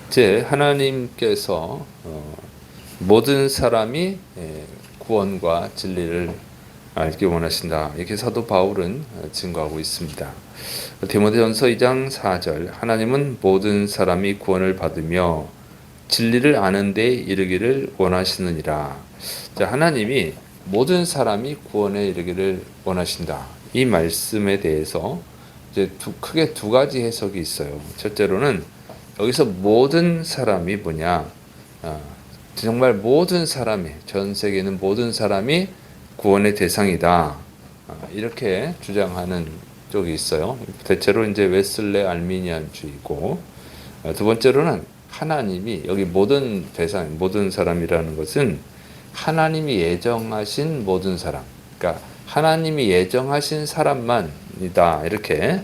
제 하나님께서 모든 사람이 구원과 진리를 알기 원하신다. 이렇게 사도 바울은 증거하고 있습니다. 디모데전서 2장 4절 하나님은 모든 사람이 구원을 받으며 진리를 아는 데 이르기를 원하시느니라. 자, 하나님이 모든 사람이 구원에 이르기를 원하신다. 이 말씀에 대해서 이제 크게 두 가지 해석이 있어요. 첫째로는 여기서 모든 사람이 뭐냐? 정말 모든 사람이, 전 세계에 있는 모든 사람이 구원의 대상이다. 이렇게 주장하는 쪽이 있어요. 대체로 이제 웨슬레 알미니안주의고, 두 번째로는 하나님이 여기 모든 대상, 모든 사람이라는 것은 하나님이 예정하신 모든 사람, 그러니까 하나님이 예정하신 사람만이다. 이렇게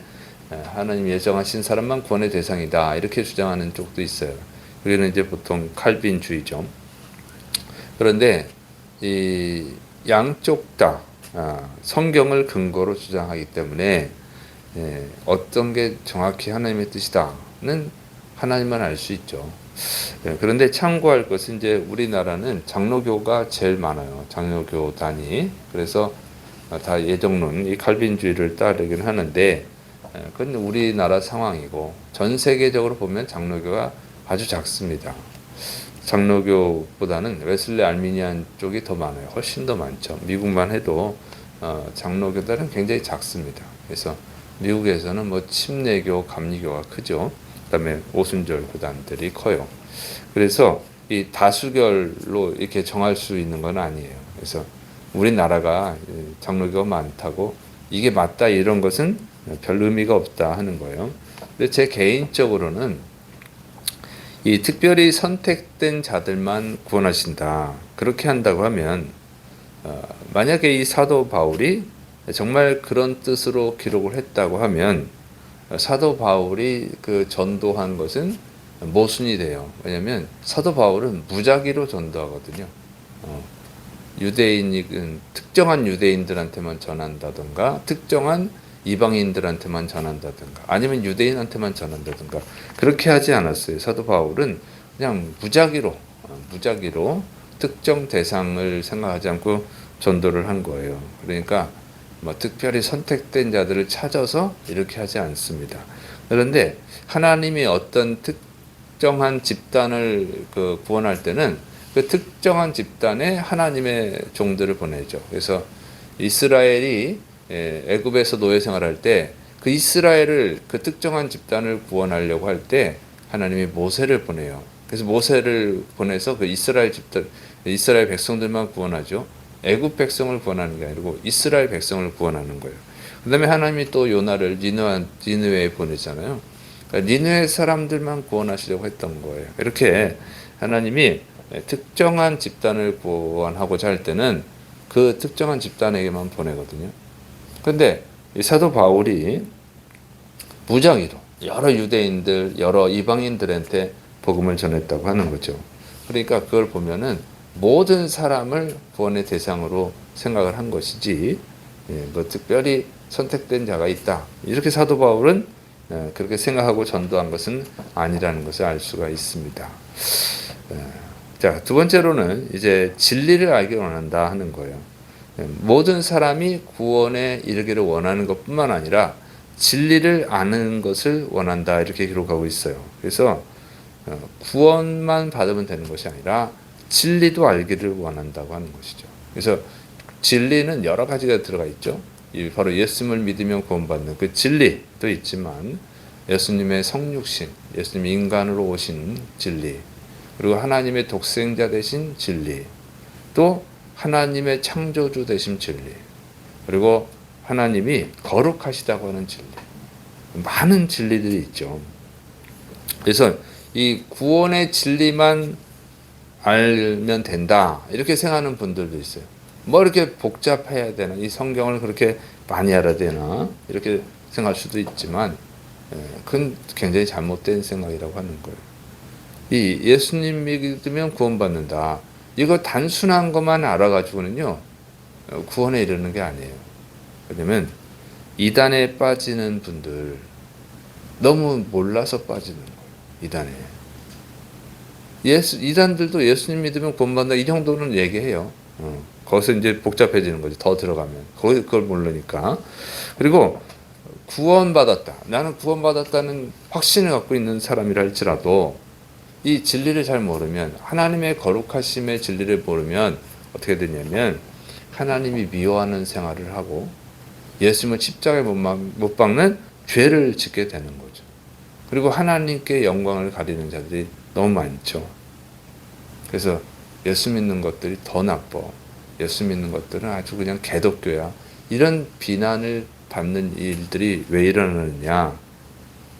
하나님이 예정하신 사람만 구원의 대상이다. 이렇게 주장하는 쪽도 있어요. 여기는 이제 보통 칼빈주의죠. 그런데 이 양쪽 다 성경을 근거로 주장하기 때문에 어떤 게 정확히 하나님의 뜻이다는 하나님만 알 수 있죠. 그런데 참고할 것은 이제 우리나라는 장로교가 제일 많아요. 장로교단이. 그래서 다 예정론, 이 칼빈주의를 따르긴 하는데 그건 우리나라 상황이고 전 세계적으로 보면 장로교가 아주 작습니다. 장로교보다는 웨슬레 알미니안 쪽이 더 많아요. 훨씬 더 많죠. 미국만 해도 장로교단은 굉장히 작습니다. 그래서 미국에서는 뭐 침례교, 감리교가 크죠. 그다음에 오순절 교단들이 커요. 그래서 이 다수결로 이렇게 정할 수 있는 건 아니에요. 그래서 우리나라가 장로교가 많다고 이게 맞다 이런 것은 별 의미가 없다 하는 거예요. 근데 제 개인적으로는 이 특별히 선택된 자들만 구원하신다. 그렇게 한다고 하면 만약에 이 사도 바울이 정말 그런 뜻으로 기록을 했다고 하면 사도 바울이 그 전도한 것은 모순이 돼요. 왜냐하면 사도 바울은 무작위로 전도하거든요. 유대인이 특정한 유대인들한테만 전한다든가 특정한 이방인들한테만 전한다든가 아니면 유대인한테만 전한다든가 그렇게 하지 않았어요. 사도 바울은 그냥 무작위로 특정 대상을 생각하지 않고 전도를 한 거예요. 그러니까 뭐 특별히 선택된 자들을 찾아서 이렇게 하지 않습니다. 그런데 하나님이 어떤 특정한 집단을 구원할 때는 그 특정한 집단에 하나님의 종들을 보내죠. 그래서 이스라엘이 애굽에서 노예 생활할 때 그 이스라엘을 그 특정한 집단을 구원하려고 할 때 하나님이 모세를 보내요. 그래서 모세를 보내서 그 이스라엘 집단, 이스라엘 백성들만 구원하죠. 애굽 백성을 구원하는 게 아니고 이스라엘 백성을 구원하는 거예요. 그다음에 하나님이 또 요나를 니느웨에 보내잖아요. 그러니까 니느웨 사람들만 구원하시려고 했던 거예요. 이렇게 하나님이 특정한 집단을 구원하고자 할 때는 그 특정한 집단에게만 보내거든요. 그런데 이 사도 바울이 무작위로 여러 유대인들, 여러 이방인들한테 복음을 전했다고 하는 거죠. 그러니까 그걸 보면은 모든 사람을 구원의 대상으로 생각을 한 것이지, 뭐 특별히 선택된 자가 있다. 이렇게 사도 바울은 그렇게 생각하고 전도한 것은 아니라는 것을 알 수가 있습니다. 자, 두 번째로는 이제 진리를 알기 원한다 하는 거예요. 모든 사람이 구원에 이르기를 원하는 것뿐만 아니라 진리를 아는 것을 원한다 이렇게 기록하고 있어요. 그래서 구원만 받으면 되는 것이 아니라 진리도 알기를 원한다고 하는 것이죠. 그래서 진리는 여러 가지가 들어가 있죠. 바로 예수님을 믿으면 구원받는 그 진리도 있지만 예수님의 성육신, 예수님 인간으로 오신 진리, 그리고 하나님의 독생자 되신 진리, 또 하나님의 창조주 되신 진리, 그리고 하나님이 거룩하시다고 하는 진리, 많은 진리들이 있죠. 그래서 이 구원의 진리만 알면 된다 이렇게 생각하는 분들도 있어요. 뭐 이렇게 복잡해야 되나, 이 성경을 그렇게 많이 알아야 되나 이렇게 생각할 수도 있지만 그건 굉장히 잘못된 생각이라고 하는 거예요. 이 예수님 믿으면 구원받는다, 이거 단순한 것만 알아가지고는요 구원에 이르는 게 아니에요. 왜냐면 이단에 빠지는 분들 너무 몰라서 빠지는 거예요. 이단에. 이단들도 예수님 믿으면 구원받는다 이 정도는 얘기해요. 거기서 이제 복잡해지는 거지. 더 들어가면. 거기 그걸 모르니까. 그리고 구원받았다. 나는 구원받았다는 확신을 갖고 있는 사람이라 할지라도 이 진리를 잘 모르면, 하나님의 거룩하심의 진리를 모르면 어떻게 되냐면 하나님이 미워하는 생활을 하고 예수님을 십자가에 못 박는 죄를 짓게 되는 거죠. 그리고 하나님께 영광을 가리는 자들이 너무 많죠. 그래서 예수 믿는 것들이 더 나빠. 예수 믿는 것들은 아주 그냥 개독교야. 이런 비난을 받는 일들이 왜 일어나느냐.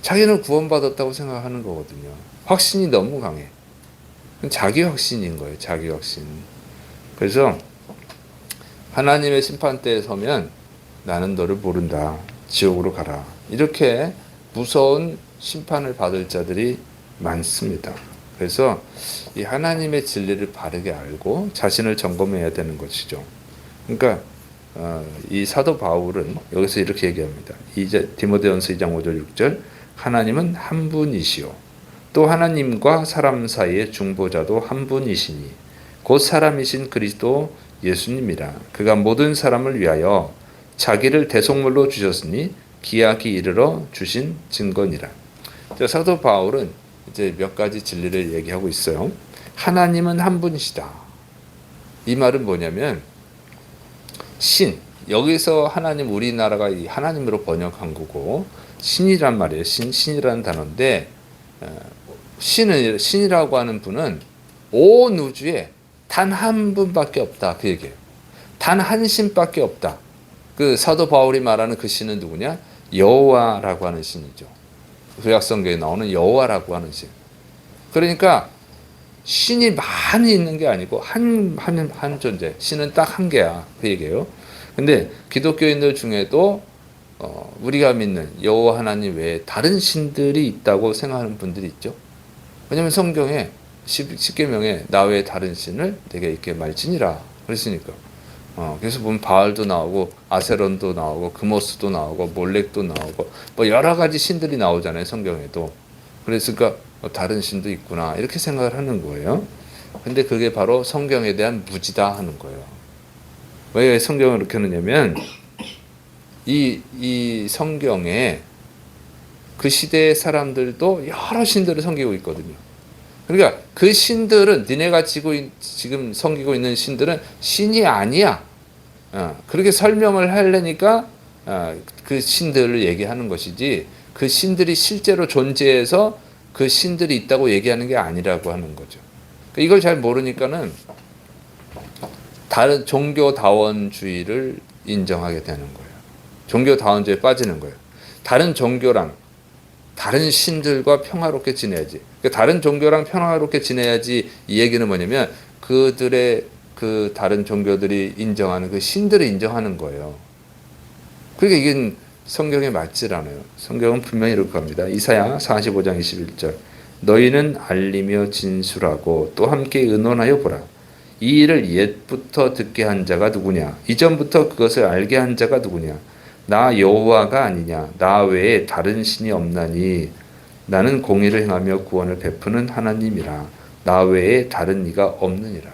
자기는 구원받았다고 생각하는 거거든요. 확신이 너무 강해. 자기 확신인 거예요. 자기 확신. 그래서 하나님의 심판대에 서면 나는 너를 모른다. 지옥으로 가라. 이렇게 무서운 심판을 받을 자들이 많습니다. 그래서 이 하나님의 진리를 바르게 알고 자신을 점검해야 되는 것이죠. 그러니까 이 사도 바울은 여기서 이렇게 얘기합니다. 디모데전서 2장 5절 6절 하나님은 한 분이시요 또 하나님과 사람 사이의 중보자도 한 분이시니 곧 사람이신 그리스도 예수님이라. 그가 모든 사람을 위하여 자기를 대속물로 주셨으니 기약이 이르러 주신 증거니라. 사도 바울은 이제 몇 가지 진리를 얘기하고 있어요. 하나님은 한 분이시다. 이 말은 뭐냐면 신, 여기서 하나님, 우리나라가 이 하나님으로 번역한 거고 신이란 말이에요. 신이라는 단어인데 신이라고 하는 분은 온 우주에 단 한 분밖에 없다. 그 얘기예요. 단 한 신밖에 없다. 그 사도 바울이 말하는 그 신은 누구냐? 여호와라고 하는 신이죠. 구약성경에 나오는 여호와라고 하는 신. 그러니까 신이 많이 있는 게 아니고 한 존재. 신은 딱 한 개야. 그 얘기예요. 근데 기독교인들 중에도 우리가 믿는 여호와 하나님 외에 다른 신들이 있다고 생각하는 분들이 있죠. 왜냐하면 성경에 십계명에 나 외에 다른 신을 내게 이렇게 말지니라 그랬으니까. 그래서 보면 바알도 나오고 아세론도 나오고 그모스도 나오고 몰렉도 나오고 뭐 여러 가지 신들이 나오잖아요. 성경에도. 그랬으니까 다른 신도 있구나 이렇게 생각을 하는 거예요. 근데 그게 바로 성경에 대한 무지다 하는 거예요. 왜 성경을 이렇게 하느냐면 이 성경에 그 시대의 사람들도 여러 신들을 섬기고 있거든요. 그러니까 그 신들은 니네가 지금 섬기고 있는 신들은 신이 아니야. 그렇게 설명을 하려니까 그 신들을 얘기하는 것이지 그 신들이 실제로 존재해서 그 신들이 있다고 얘기하는 게 아니라고 하는 거죠. 이걸 잘 모르니까는 다른 종교다원주의를 인정하게 되는 거예요. 종교다원주의에 빠지는 거예요. 다른 종교랑 다른 신들과 평화롭게 지내야지. 그러니까 다른 종교랑 평화롭게 지내야지 이 얘기는 뭐냐면 그들의 그 다른 종교들이 인정하는 그 신들을 인정하는 거예요. 그러니까 이게 성경에 맞질 않아요. 성경은 분명히 이렇게 합니다. 이사야 45장 21절 너희는 알리며 진술하고 또 함께 의논하여 보라. 이 일을 옛부터 듣게 한 자가 누구냐? 이전부터 그것을 알게 한 자가 누구냐? 나 여호와가 아니냐? 나 외에 다른 신이 없나니 나는 공의를 행하며 구원을 베푸는 하나님이라. 나 외에 다른 이가 없느니라.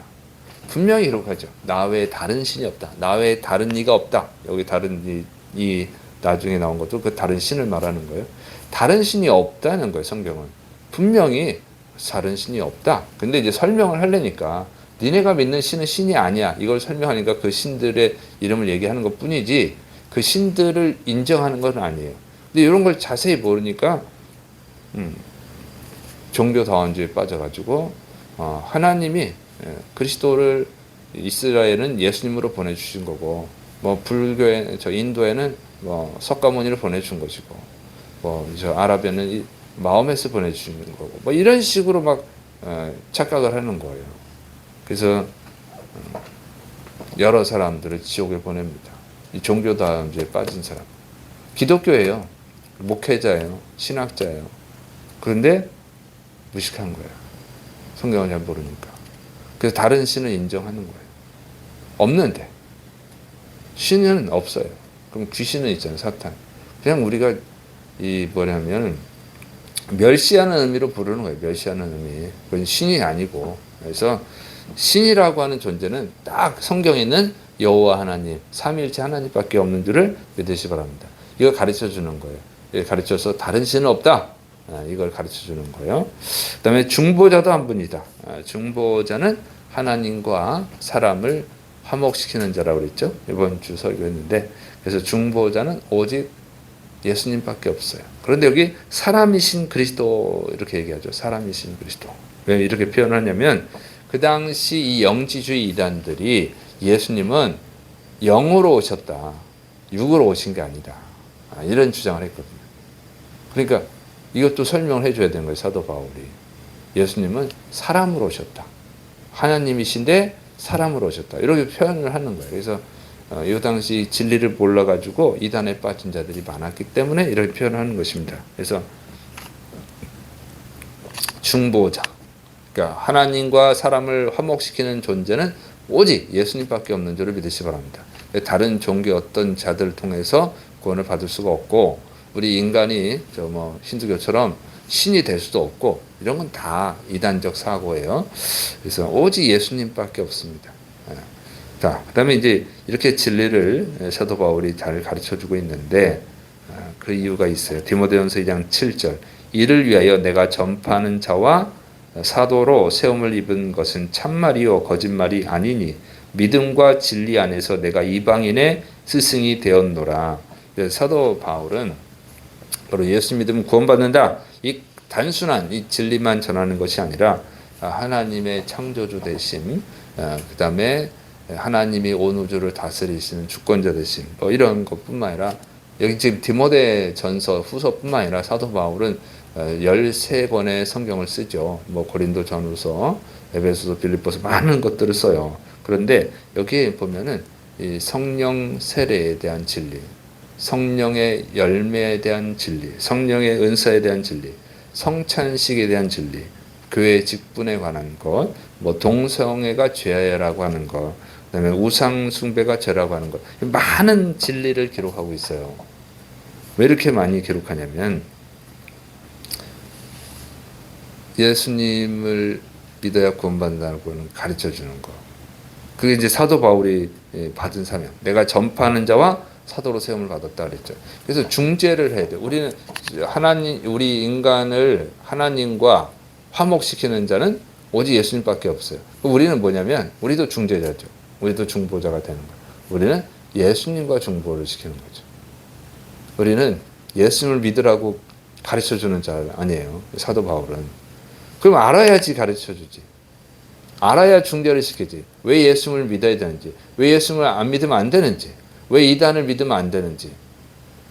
분명히 기록하죠. 나 외에 다른 신이 없다. 나 외에 다른 이가 없다. 여기 다른 이 나중에 나온 것도 그 다른 신을 말하는 거예요. 다른 신이 없다는 거예요. 성경은 분명히 다른 신이 없다. 근데 이제 설명을 하려니까 니네가 믿는 신은 신이 아니야. 이걸 설명하니까 그 신들의 이름을 얘기하는 것 뿐이지 그 신들을 인정하는 건 아니에요. 근데 이런 걸 자세히 모르니까 종교다원주의에 빠져가지고 하나님이 그리스도를 이스라엘은 예수님으로 보내주신 거고 뭐 불교에 인도에는 뭐 석가모니를 보내준 것이고 뭐 저 아랍에는 마호메스 보내주신 거고 뭐 이런 식으로 막 착각을 하는 거예요. 그래서 여러 사람들을 지옥에 보냅니다. 이 종교다원주의에 빠진 사람. 기독교예요. 목회자예요. 신학자예요. 그런데 무식한 거예요. 성경을 잘 모르니까. 그래서 다른 신을 인정하는 거예요. 없는데. 신은 없어요. 그럼 귀신은 있잖아요. 사탄. 그냥 우리가 이 뭐냐면 멸시하는 의미로 부르는 거예요. 멸시하는 의미. 그건 신이 아니고. 그래서 신이라고 하는 존재는 딱 성경에 있는 여호와 하나님, 삼위일체 하나님밖에 없는 줄을 믿으시 바랍니다. 이걸 가르쳐 주는 거예요. 가르쳐서 다른 신은 없다. 이걸 가르쳐 주는 거예요. 그다음에 중보자도 한 분이다. 중보자는 하나님과 사람을 화목시키는 자라고 그랬죠. 이번 주 설교했는데, 그래서 중보자는 오직 예수님밖에 없어요. 그런데 여기 사람이신 그리스도 이렇게 얘기하죠. 사람이신 그리스도. 왜 이렇게 표현하냐면 그 당시 이 영지주의 이단들이 예수님은 영으로 오셨다. 육으로 오신 게 아니다. 이런 주장을 했거든요. 그러니까 이것도 설명을 해줘야 되는 거예요. 사도 바울이. 예수님은 사람으로 오셨다. 하나님이신데 사람으로 오셨다. 이렇게 표현을 하는 거예요. 그래서 이 당시 진리를 몰라가지고 이단에 빠진 자들이 많았기 때문에 이렇게 표현하는 것입니다. 그래서 중보자, 그러니까 하나님과 사람을 화목시키는 존재는 오직 예수님밖에 없는 줄을 믿으시 바랍니다. 다른 종교 어떤 자들을 통해서 구원을 받을 수가 없고, 우리 인간이 힌두교처럼 신이 될 수도 없고, 이런 건 다 이단적 사고예요. 그래서 오직 예수님밖에 없습니다. 자, 그다음에 이제 이렇게 진리를 사도 바울이 잘 가르쳐주고 있는데 그 이유가 있어요. 디모데전서 2장 7절. 이를 위하여 내가 전파하는 자와 사도로 세움을 입은 것은 참말이요 거짓말이 아니니 믿음과 진리 안에서 내가 이방인의 스승이 되었노라. 사도 바울은 바로 예수 믿으면 구원받는다. 이 단순한 이 진리만 전하는 것이 아니라 하나님의 창조주 되심, 그 다음에 하나님이 온 우주를 다스리시는 주권자 되심, 이런 것뿐만 아니라 여기 지금 디모데전서 후서뿐만 아니라 사도 바울은 13권의 성경을 쓰죠. 고린도전후서, 에베소서, 빌립보서 많은 것들을 써요. 그런데 여기 보면은 이 성령 세례에 대한 진리, 성령의 열매에 대한 진리, 성령의 은사에 대한 진리, 성찬식에 대한 진리, 교회 직분에 관한 것, 동성애가 죄라고 하는 것, 그다음에 우상 숭배가 죄라고 하는 것, 많은 진리를 기록하고 있어요. 왜 이렇게 많이 기록하냐면 예수님을 믿어야 구원받는다고 가르쳐 주는 거. 그게 이제 사도 바울이 받은 사명. 내가 전파하는 자와 사도로 세움을 받았다 그랬죠. 그래서 중재를 해야 돼. 우리는 우리 인간을 하나님과 화목시키는 자는 오직 예수님밖에 없어요. 우리는 뭐냐면 우리도 중재자죠. 우리도 중보자가 되는 거예요. 우리는 예수님과 중보를 시키는 거죠. 우리는 예수님을 믿으라고 가르쳐주는 자 아니에요. 사도 바울은. 그럼 알아야지 가르쳐주지. 알아야 중재를 시키지. 왜 예수님을 믿어야 되는지, 왜 예수님을 안 믿으면 안 되는지, 왜 이단을 믿으면 안 되는지,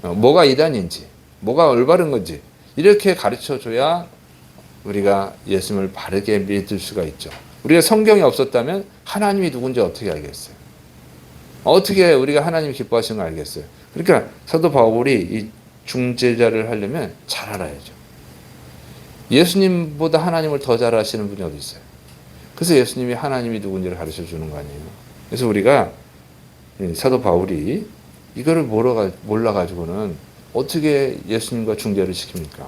뭐가 이단인지, 뭐가 올바른 건지 이렇게 가르쳐줘야 우리가 예수님을 바르게 믿을 수가 있죠. 우리가 성경이 없었다면 하나님이 누군지 어떻게 알겠어요? 어떻게 우리가 하나님이 기뻐하시는 걸 알겠어요? 그러니까 사도 바울이 이 중재자를 하려면 잘 알아야죠. 예수님보다 하나님을 더 잘 아시는 분이 어디 있어요? 그래서 예수님이 하나님이 누군지를 가르쳐 주는 거 아니에요. 그래서 우리가 사도 바울이 이거를 몰라가지고는 어떻게 예수님과 중재를 시킵니까?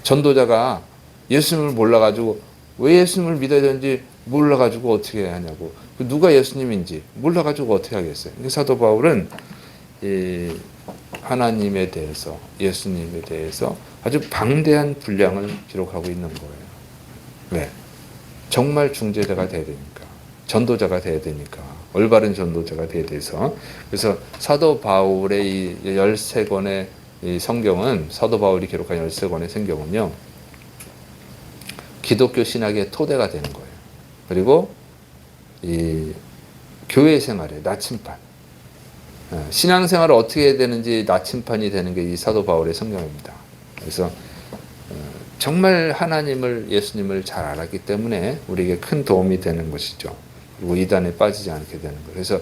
전도자가 예수님을 몰라가지고 왜 예수님을 믿어야 되는지 몰라가지고 어떻게 하냐고. 누가 예수님인지 몰라가지고 어떻게 하겠어요? 사도 바울은 하나님에 대해서, 예수님에 대해서 아주 방대한 분량을 기록하고 있는 거예요. 왜? 정말 중재자가 돼야 되니까, 전도자가 돼야 되니까, 올바른 전도자가 돼야 돼서. 그래서 사도 바울의 이 13권의 이 성경은, 사도 바울이 기록한 13권의 성경은요, 기독교 신학의 토대가 되는 거예요. 그리고 이 교회 생활의 나침반, 신앙생활을 어떻게 해야 되는지 나침반이 되는 게 이 사도 바울의 성경입니다. 그래서 정말 하나님을, 예수님을 잘 알았기 때문에 우리에게 큰 도움이 되는 것이죠. 그리고 이단에 빠지지 않게 되는 거예요. 그래서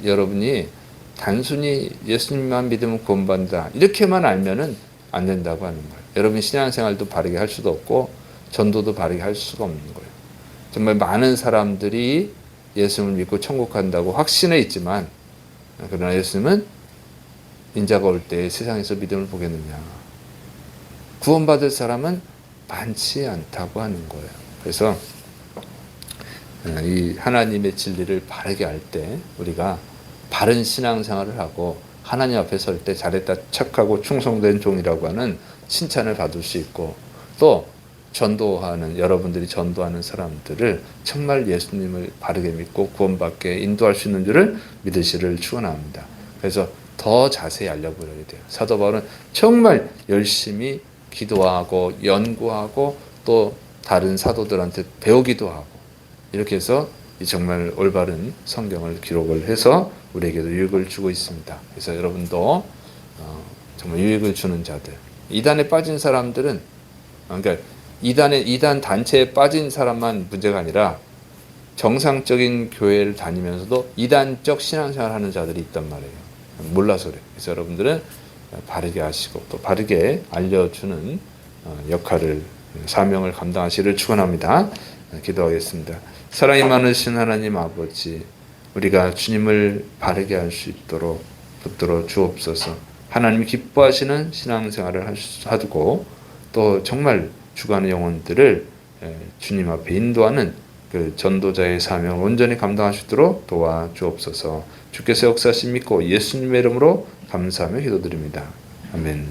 여러분이 단순히 예수님만 믿으면 구원받는다 이렇게만 알면은 안 된다고 하는 거예요. 여러분 신앙생활도 바르게 할 수도 없고 전도도 바르게 할 수가 없는 거예요. 정말 많은 사람들이 예수님을 믿고 천국 간다고 확신해 있지만, 그러나 예수님은 인자가 올 때 세상에서 믿음을 보겠느냐. 구원받을 사람은 많지 않다고 하는 거예요. 그래서 이 하나님의 진리를 바르게 알 때 우리가 바른 신앙생활을 하고 하나님 앞에 설 때 잘했다, 착하고 충성된 종이라고 하는 칭찬을 받을 수 있고, 또 전도하는, 여러분들이 전도하는 사람들을 정말 예수님을 바르게 믿고 구원받게 인도할 수 있는 줄을 믿으시를 축원합니다. 그래서 더 자세히 알려버려야 돼요. 사도 바울은 정말 열심히 기도하고 연구하고 또 다른 사도들한테 배우기도 하고, 이렇게 해서 정말 올바른 성경을 기록을 해서 우리에게도 유익을 주고 있습니다. 그래서 여러분도 정말 유익을 주는 자들, 이단에 빠진 사람들은, 그러니까 이단 단체에 빠진 사람만 문제가 아니라 정상적인 교회를 다니면서도 이단적 신앙생활 하는 자들이 있단 말이에요. 몰라서 그래요. 그래서 여러분들은 바르게 하시고 또 바르게 알려주는 역할을, 사명을 감당하시기를 축원합니다. 기도하겠습니다. 사랑이 많으신 하나님 아버지, 우리가 주님을 바르게 할 수 있도록 붙들어 주옵소서. 하나님이 기뻐하시는 신앙생활을 하고 또 정말 죽어가는 영혼들을 주님 앞에 인도하는 그 전도자의 사명을 온전히 감당할 수 있도록 도와주옵소서. 주께서 역사하심 믿고 예수님의 이름으로 감사하며 기도드립니다. 아멘.